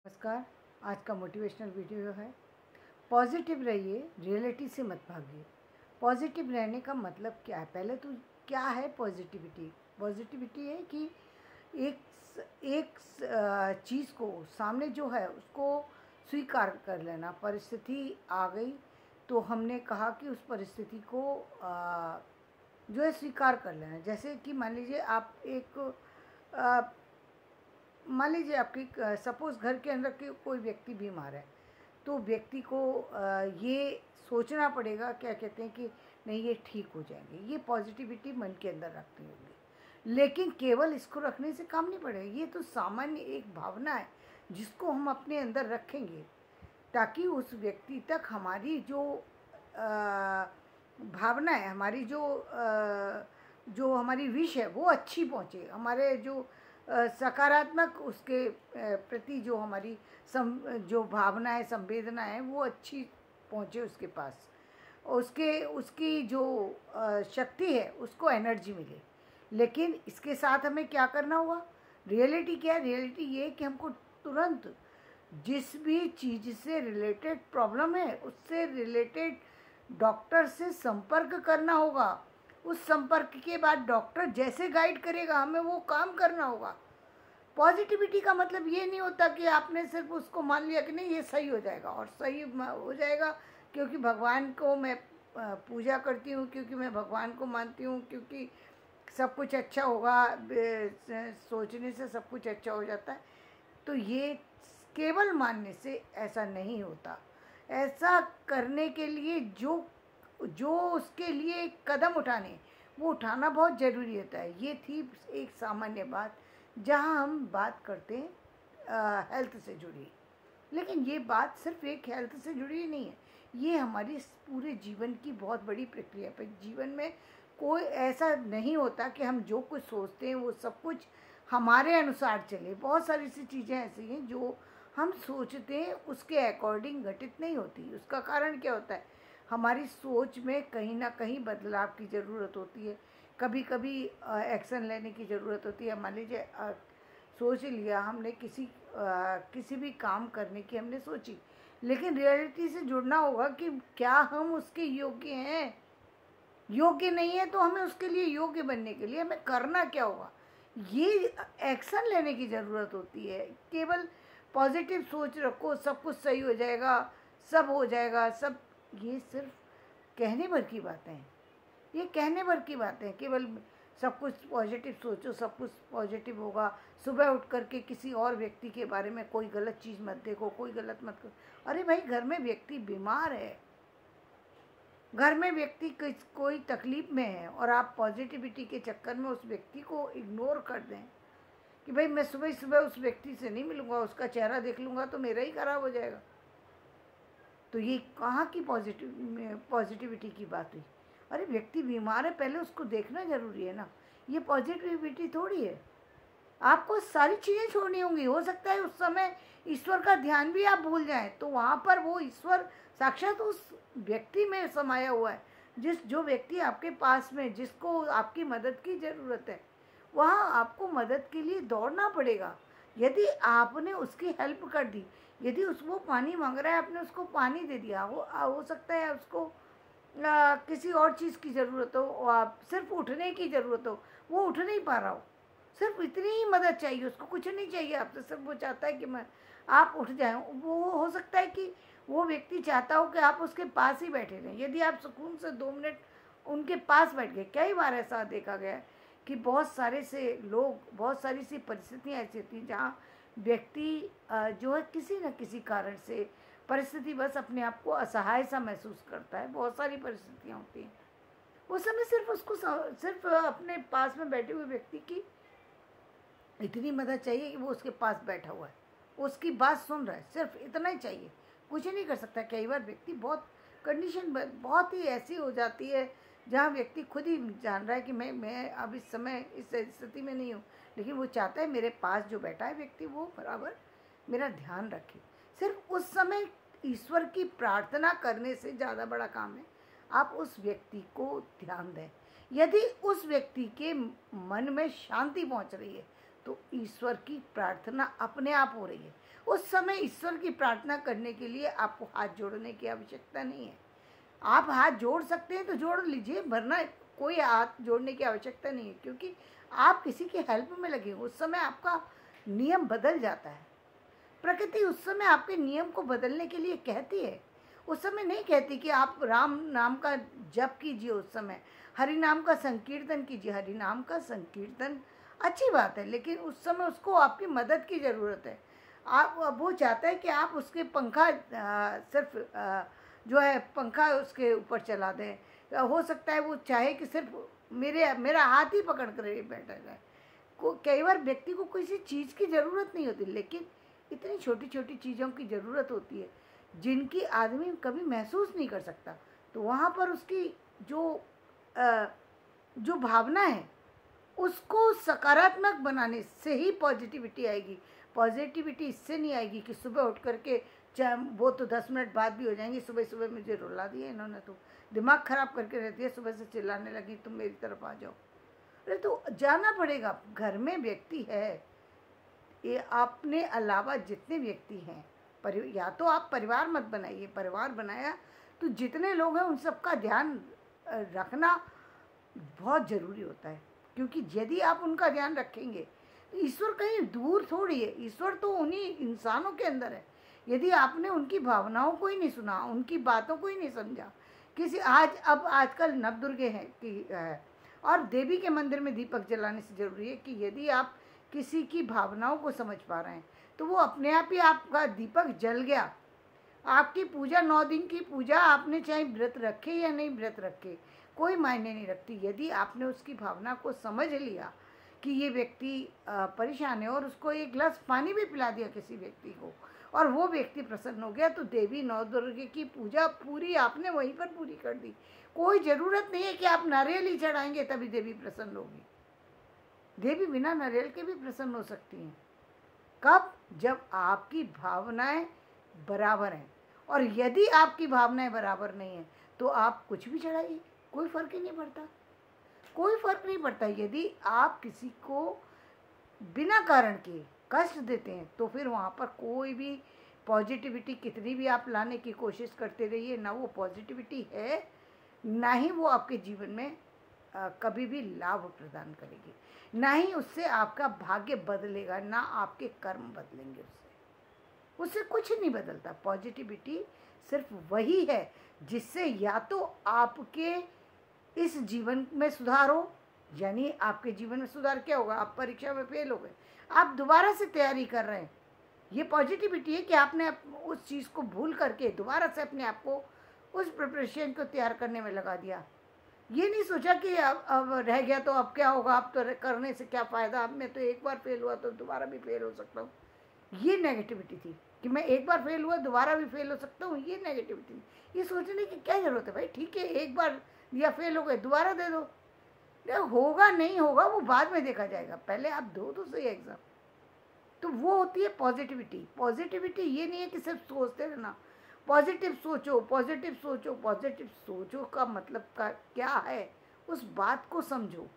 नमस्कार। आज का मोटिवेशनल वीडियो है पॉजिटिव रहिए, रियलिटी से मत भागिए। पॉजिटिव रहने का मतलब क्या है? पहले तो क्या है पॉजिटिविटी? पॉजिटिविटी है कि एक चीज़ को सामने जो है उसको स्वीकार कर लेना। परिस्थिति आ गई तो हमने कहा कि उस परिस्थिति को जो है स्वीकार कर लेना। जैसे कि मान लीजिए आप मान लीजिए आपकी सपोज़ घर के अंदर के कोई व्यक्ति बीमार है, तो व्यक्ति को ये सोचना पड़ेगा, क्या कहते हैं कि नहीं ये ठीक हो जाएंगे। ये पॉजिटिविटी मन के अंदर रखनी होगी। लेकिन केवल इसको रखने से काम नहीं पड़ेगा। ये तो सामान्य एक भावना है जिसको हम अपने अंदर रखेंगे ताकि उस व्यक्ति तक हमारी जो भावना है, हमारी जो हमारी विश है वो अच्छी पहुँचे। हमारे जो सकारात्मक उसके प्रति जो हमारी जो भावना है, संवेदना है, वो अच्छी पहुँचे उसके पास। उसकी जो शक्ति है उसको एनर्जी मिले। लेकिन इसके साथ हमें क्या करना होगा? रियलिटी क्या है? रियलिटी ये कि हमको तुरंत जिस भी चीज़ से रिलेटेड प्रॉब्लम है उससे रिलेटेड डॉक्टर से संपर्क करना होगा। उस संपर्क के बाद डॉक्टर जैसे गाइड करेगा हमें वो काम करना होगा। पॉजिटिविटी का मतलब ये नहीं होता कि आपने सिर्फ उसको मान लिया कि नहीं ये सही हो जाएगा और सही हो जाएगा क्योंकि भगवान को मैं पूजा करती हूँ, क्योंकि मैं भगवान को मानती हूँ, क्योंकि सब कुछ अच्छा होगा, सोचने से सब कुछ अच्छा हो जाता है। तो ये केवल मानने से ऐसा नहीं होता। ऐसा करने के लिए जो उसके लिए कदम उठाने वो उठाना बहुत ज़रूरी होता है। ये थी एक सामान्य बात जहाँ हम बात करते हैं हेल्थ से जुड़ी। लेकिन ये बात सिर्फ एक हेल्थ से जुड़ी नहीं है, ये हमारी पूरे जीवन की बहुत बड़ी प्रक्रिया पर। जीवन में कोई ऐसा नहीं होता कि हम जो कुछ सोचते हैं वो सब कुछ हमारे अनुसार चले। बहुत सारी सी चीज़ें ऐसी हैं जो हम सोचते हैं उसके अकॉर्डिंग घटित नहीं होती। उसका कारण क्या होता है? हमारी सोच में कहीं ना कहीं बदलाव की ज़रूरत होती है। कभी कभी एक्शन लेने की ज़रूरत होती है। मान लीजिए सोच लिया हमने किसी भी काम करने की हमने सोची, लेकिन रियलिटी से जुड़ना होगा कि क्या हम उसके योग्य हैं। योग्य नहीं है तो हमें उसके लिए योग्य बनने के लिए हमें करना क्या होगा, ये एक्शन लेने की ज़रूरत होती है। केवल पॉजिटिव सोच रखो, सब कुछ सही हो जाएगा, सब हो जाएगा, सब, ये सिर्फ कहने भर की बातें हैं। ये कहने भर की बातें हैं। केवल सब कुछ पॉजिटिव सोचो, सब कुछ पॉजिटिव होगा। सुबह उठ करके किसी और व्यक्ति के बारे में कोई गलत चीज़ मत देखो, कोई गलत मत करो। अरे भाई, घर में व्यक्ति बीमार है, घर में व्यक्ति कोई तकलीफ़ में है और आप पॉजिटिविटी के चक्कर में उस व्यक्ति को इग्नोर कर दें कि भाई मैं सुबह सुबह उस व्यक्ति से नहीं मिलूँगा, उसका चेहरा देख लूँगा तो मेरा ही खराब हो जाएगा। तो ये कहाँ की पॉजिटिविटी की बात हुई? अरे व्यक्ति बीमार है, पहले उसको देखना ज़रूरी है ना। ये पॉजिटिविटी थोड़ी है। आपको सारी चीज़ें छोड़नी होंगी। हो सकता है उस समय ईश्वर का ध्यान भी आप भूल जाएं, तो वहाँ पर वो ईश्वर साक्षात उस व्यक्ति में समाया हुआ है। जो व्यक्ति आपके पास में, जिसको आपकी मदद की ज़रूरत है, वहाँ आपको मदद के लिए दौड़ना पड़ेगा। यदि आपने उसकी हेल्प कर दी, यदि वो पानी मांग रहा है, आपने उसको पानी दे दिया, हो सकता है उसको किसी और चीज़ की ज़रूरत हो, आप सिर्फ उठने की ज़रूरत हो, वो उठ नहीं पा रहा हो, सिर्फ इतनी ही मदद चाहिए उसको, कुछ नहीं चाहिए आपसे, सिर्फ वो चाहता है कि आप उठ जाएं। वो हो सकता है कि वो व्यक्ति चाहता हो कि आप उसके पास ही बैठे रहें। यदि आप सुकून से 2 मिनट उनके पास बैठ गए, कई बार ऐसा देखा गया है कि बहुत सारे से लोग, बहुत सारी सी परिस्थितियाँ ऐसी होती हैं जहाँ व्यक्ति जो है किसी न किसी कारण से परिस्थिति बस अपने आप को असहाय सा महसूस करता है। बहुत सारी परिस्थितियाँ होती हैं, उस समय सिर्फ उसको सिर्फ अपने पास में बैठे हुए व्यक्ति की इतनी मदद चाहिए कि वो उसके पास बैठा हुआ है, उसकी बात सुन रहा है, सिर्फ इतना ही चाहिए, कुछ नहीं कर सकता। कई बार व्यक्ति कंडीशन बहुत ही ऐसी हो जाती है जहाँ व्यक्ति खुद ही जान रहा है कि मैं अब इस समय इस स्थिति में नहीं हूँ, लेकिन वो चाहता है मेरे पास जो बैठा है व्यक्ति वो बराबर मेरा ध्यान रखे। सिर्फ उस समय ईश्वर की प्रार्थना करने से ज़्यादा बड़ा काम है आप उस व्यक्ति को ध्यान दें। यदि उस व्यक्ति के मन में शांति पहुंच रही है तो ईश्वर की प्रार्थना अपने आप हो रही है। उस समय ईश्वर की प्रार्थना करने के लिए आपको हाथ जोड़ने की आवश्यकता नहीं है। आप हाथ जोड़ सकते हैं तो जोड़ लीजिए, वरना कोई हाथ जोड़ने की आवश्यकता नहीं है, क्योंकि आप किसी की हेल्प में लगे। उस समय आपका नियम बदल जाता है। प्रकृति उस समय आपके नियम को बदलने के लिए कहती है। उस समय नहीं कहती कि आप राम नाम का जप कीजिए, उस समय हरि नाम का संकीर्तन कीजिए। हरि नाम का संकीर्तन अच्छी बात है, लेकिन उस समय उसको आपकी मदद की ज़रूरत है। आप वो चाहता है कि आप उसके पंखा सिर्फ जो है पंखा उसके ऊपर चला दें। हो सकता है वो चाहे कि सिर्फ मेरा हाथ ही पकड़ कर बैठा जाए। कई बार व्यक्ति को किसी चीज़ की ज़रूरत नहीं होती, लेकिन इतनी छोटी छोटी चीज़ों की ज़रूरत होती है जिनकी आदमी कभी महसूस नहीं कर सकता। तो वहाँ पर उसकी जो भावना है उसको सकारात्मक बनाने से ही पॉजिटिविटी आएगी। पॉजिटिविटी इससे नहीं आएगी कि सुबह उठ करके, चाहे वो तो 10 मिनट बाद भी हो जाएंगे, सुबह सुबह मुझे रुला दिया इन्होंने, तो दिमाग ख़राब करके रहती है, सुबह से चिल्लाने लगी तुम मेरी तरफ आ जाओ। अरे तो जाना पड़ेगा। घर में व्यक्ति है, ये अपने अलावा जितने व्यक्ति हैं, या तो आप परिवार मत बनाइए, परिवार बनाया तो जितने लोग हैं उन सबका ध्यान रखना बहुत ज़रूरी होता है। क्योंकि यदि आप उनका ध्यान रखेंगे तो ईश्वर कहीं दूर थोड़ी है, ईश्वर तो उन्हीं इंसानों के अंदर है। यदि आपने उनकी भावनाओं को ही नहीं सुना, उनकी बातों को ही नहीं समझा, अब आजकल नवदुर्गे हैं कि और देवी के मंदिर में दीपक जलाने से ज़रूरी है कि यदि आप किसी की भावनाओं को समझ पा रहे हैं तो वो अपने आप ही आपका दीपक जल गया। आपकी पूजा 9 दिन की पूजा आपने चाहे व्रत रखे या नहीं व्रत रखे, कोई मायने नहीं रखती। यदि आपने उसकी भावना को समझ लिया कि ये व्यक्ति परेशान है और उसको एक गिलास पानी भी पिला दिया किसी व्यक्ति को और वो व्यक्ति प्रसन्न हो गया, तो देवी नवदुर्गे की पूजा पूरी आपने वहीं पर पूरी कर दी। कोई ज़रूरत नहीं है कि आप नारियल ही चढ़ाएंगे तभी देवी प्रसन्न होगी। देवी बिना नारियल के भी प्रसन्न हो सकती हैं। कब? जब आपकी भावनाएं बराबर हैं। और यदि आपकी भावनाएं बराबर नहीं हैं तो आप कुछ भी चढ़ाइए, कोई फ़र्क ही नहीं पड़ता, कोई फ़र्क नहीं पड़ता। यदि आप किसी को बिना कारण के कष्ट देते हैं तो फिर वहाँ पर कोई भी पॉजिटिविटी कितनी भी आप लाने की कोशिश करते रहिए, ना वो पॉजिटिविटी है, ना ही वो आपके जीवन में कभी भी लाभ प्रदान करेगी, ना ही उससे आपका भाग्य बदलेगा, ना आपके कर्म बदलेंगे। उससे कुछ नहीं बदलता। पॉजिटिविटी सिर्फ वही है जिससे या तो आपके इस जीवन में सुधार हो, यानी आपके जीवन में सुधार क्या होगा? आप परीक्षा में फेल हो गए, आप दोबारा से तैयारी कर रहे हैं, ये पॉजिटिविटी है कि आपने उस चीज़ को भूल करके दोबारा से अपने आप को उस प्रिपरेशन को तैयार करने में लगा दिया। ये नहीं सोचा कि अब रह गया तो अब क्या होगा, अब तो करने से क्या फ़ायदा, अब मैं तो एक बार फेल हुआ तो दोबारा भी फेल हो सकता हूँ। ये नेगेटिविटी थी कि मैं एक बार फेल हुआ दोबारा भी फेल हो सकता हूँ, ये नेगेटिविटी। ये सोचने की क्या ज़रूरत है भाई? ठीक है, एक बार या फेल हो गए दोबारा दे दो, होगा नहीं होगा वो बाद में देखा जाएगा, पहले आप दो तो सही एग्ज़ाम। तो वो होती है पॉजिटिविटी। पॉजिटिविटी ये नहीं है कि सिर्फ सोचते रहना, पॉजिटिव सोचो, पॉजिटिव सोचो। पॉजिटिव सोचो का मतलब का क्या है, उस बात को समझो।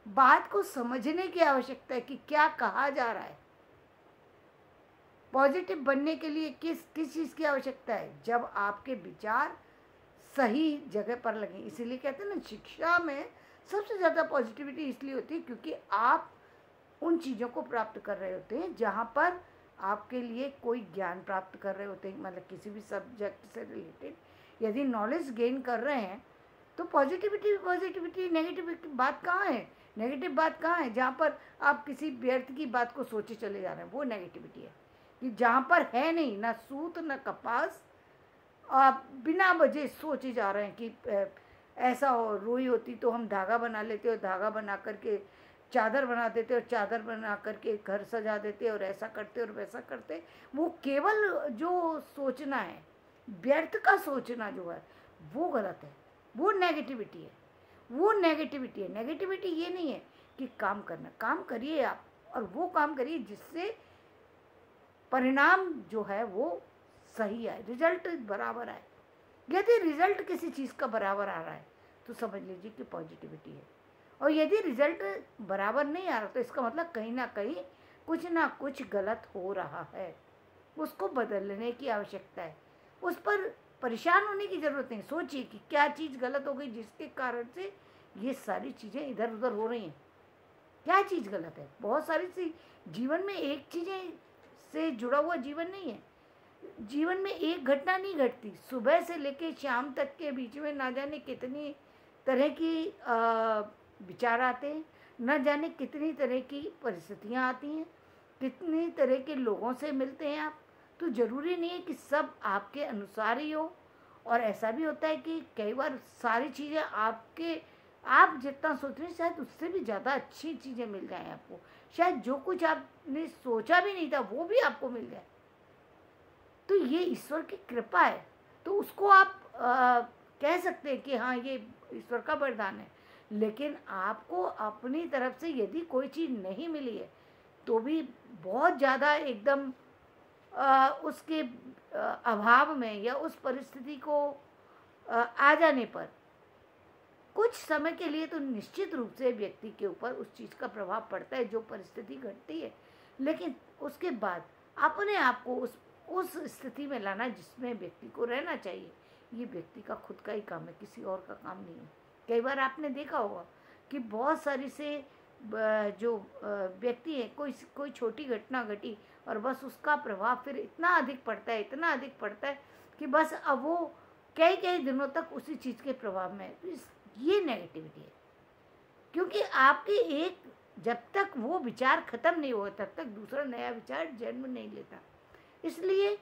बात को समझने की आवश्यकता है कि क्या कहा जा रहा है। पॉजिटिव बनने के लिए किस चीज़ की आवश्यकता है? जब आपके विचार सही जगह पर लगे। इसीलिए कहते हैं ना, शिक्षा में सबसे ज़्यादा पॉजिटिविटी इसलिए होती है क्योंकि आप उन चीज़ों को प्राप्त कर रहे होते हैं जहाँ पर आपके लिए कोई ज्ञान प्राप्त कर रहे होते हैं, मतलब किसी भी सब्जेक्ट से रिलेटेड यदि नॉलेज गेन कर रहे हैं तो पॉजिटिविटी नेगेटिव बात कहाँ है? नेगेटिव बात कहाँ है? जहाँ पर आप किसी व्यर्थ की बात को सोचे चले जा रहे हैं, वो नेगेटिविटी है। कि जहाँ पर है नहीं, ना सूत ना कपास, आप बिना वजह सोचे जा रहे हैं कि ऐसा हो, रुई होती तो हम धागा बना लेते और धागा बना करके चादर बना देते और चादर बना करके घर सजा देते और ऐसा करते और वैसा करते। वो केवल जो सोचना है, व्यर्थ का सोचना जो है वो गलत है, वो नेगेटिविटी है, वो नेगेटिविटी है। नेगेटिविटी ये नहीं है कि काम करना, काम करिए आप और वो काम करिए जिससे परिणाम जो है वो सही आए, रिजल्ट बराबर आए। यदि रिजल्ट किसी चीज़ का बराबर आ रहा है तो समझ लीजिए कि पॉजिटिविटी है। और यदि रिजल्ट बराबर नहीं आ रहा तो इसका मतलब कहीं ना कुछ गलत हो रहा है, उसको बदलने की आवश्यकता है। उस पर परेशान होने की ज़रूरत नहीं। सोचिए कि क्या चीज़ गलत हो गई जिसके कारण से ये सारी चीज़ें इधर उधर हो रही हैं। क्या चीज़ गलत है? बहुत सारी सी जीवन में एक चीज़ें से जुड़ा हुआ जीवन नहीं है। जीवन में एक घटना नहीं घटती। सुबह से लेके शाम तक के बीच में ना जाने कितनी तरह की विचार आते हैं, न जाने कितनी तरह की परिस्थितियाँ आती हैं, कितनी तरह के लोगों से मिलते हैं आप। तो ज़रूरी नहीं है कि सब आपके अनुसार ही हो। और ऐसा भी होता है कि कई बार सारी चीज़ें आप जितना सोच रहे हैं शायद उससे भी ज़्यादा अच्छी चीज़ें मिल जाएं आपको। शायद जो कुछ आपने सोचा भी नहीं था वो भी आपको मिल जाए। तो ये ईश्वर की कृपा है। तो उसको आप कह सकते हैं कि हाँ, ये ईश्वर का वरदान है। लेकिन आपको अपनी तरफ से यदि कोई चीज़ नहीं मिली है तो भी बहुत ज़्यादा एकदम उसके अभाव में या उस परिस्थिति को आ जाने पर कुछ समय के लिए तो निश्चित रूप से व्यक्ति के ऊपर उस चीज़ का प्रभाव पड़ता है जो परिस्थिति घटती है। लेकिन उसके बाद अपने आप को उस स्थिति में लाना जिसमें व्यक्ति को रहना चाहिए, ये व्यक्ति का खुद का ही काम है, किसी और का काम नहीं है। कई बार आपने देखा होगा कि बहुत सारी से जो व्यक्ति है, कोई छोटी घटना घटी और बस उसका प्रभाव फिर इतना अधिक पड़ता है कि बस अब वो कई दिनों तक उसी चीज़ के प्रभाव में है। ये नेगेटिविटी है। क्योंकि आपके एक जब तक वो विचार खत्म नहीं हुआ तब तक दूसरा नया विचार जन्म नहीं लेता। इसलिए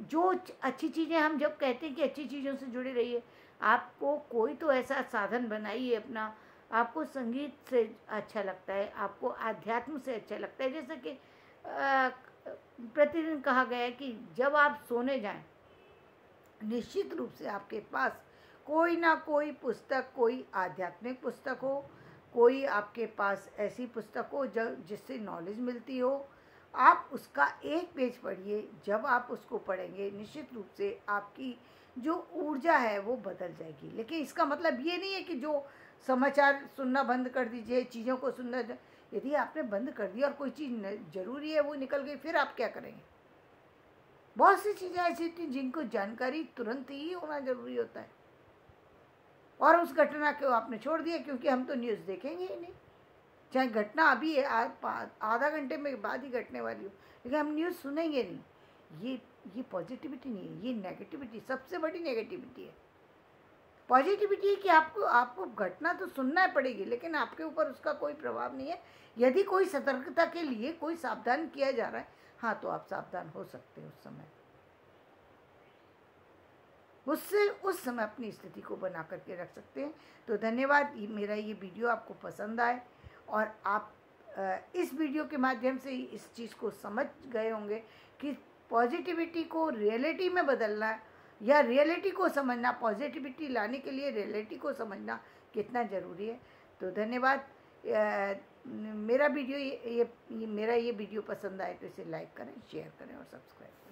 जो अच्छी चीज़ें, हम जब कहते हैं कि अच्छी चीज़ों से जुड़े रहिए, आपको कोई तो ऐसा साधन बनाइए अपना। आपको संगीत से अच्छा लगता है, आपको आध्यात्म से अच्छा लगता है। जैसे कि प्रतिदिन कहा गया है कि जब आप सोने जाएं निश्चित रूप से आपके पास कोई ना कोई पुस्तक, कोई आध्यात्मिक पुस्तक हो, कोई आपके पास ऐसी पुस्तक हो जिससे नॉलेज मिलती हो। आप उसका एक पेज पढ़िए। जब आप उसको पढ़ेंगे निश्चित रूप से आपकी जो ऊर्जा है वो बदल जाएगी। लेकिन इसका मतलब ये नहीं है कि जो समाचार सुनना बंद कर दीजिए, चीज़ों को सुनना। यदि आपने बंद कर दिया और कोई चीज़ ज़रूरी है वो निकल गई, फिर आप क्या करेंगे? बहुत सी चीज़ें ऐसी थी जिनको जानकारी तुरंत ही होना ज़रूरी होता है, और उस घटना को आपने छोड़ दिया क्योंकि हम तो न्यूज़ देखेंगे ही नहीं। चाहे घटना अभी है, आधा घंटे में बाद ही घटने वाली हो, लेकिन हम न्यूज़ सुनेंगे नहीं। ये पॉजिटिविटी नहीं है, ये नेगेटिविटी, सबसे बड़ी नेगेटिविटी है। पॉजिटिविटी है कि आपको घटना तो सुनना पड़ेगी लेकिन आपके ऊपर उसका कोई प्रभाव नहीं है। यदि कोई सतर्कता के लिए कोई सावधान किया जा रहा है, हाँ, तो आप सावधान हो सकते हैं उस समय। उस समय अपनी स्थिति को बना करके रख सकते हैं। तो धन्यवाद। मेरा ये वीडियो आपको पसंद आए और आप इस वीडियो के माध्यम से इस चीज़ को समझ गए होंगे कि पॉजिटिविटी को रियलिटी में बदलना या रियलिटी को समझना, पॉजिटिविटी लाने के लिए रियलिटी को समझना कितना ज़रूरी है। तो धन्यवाद। मेरा वीडियो ये वीडियो पसंद आए तो इसे लाइक करें, शेयर करें और सब्सक्राइब करें।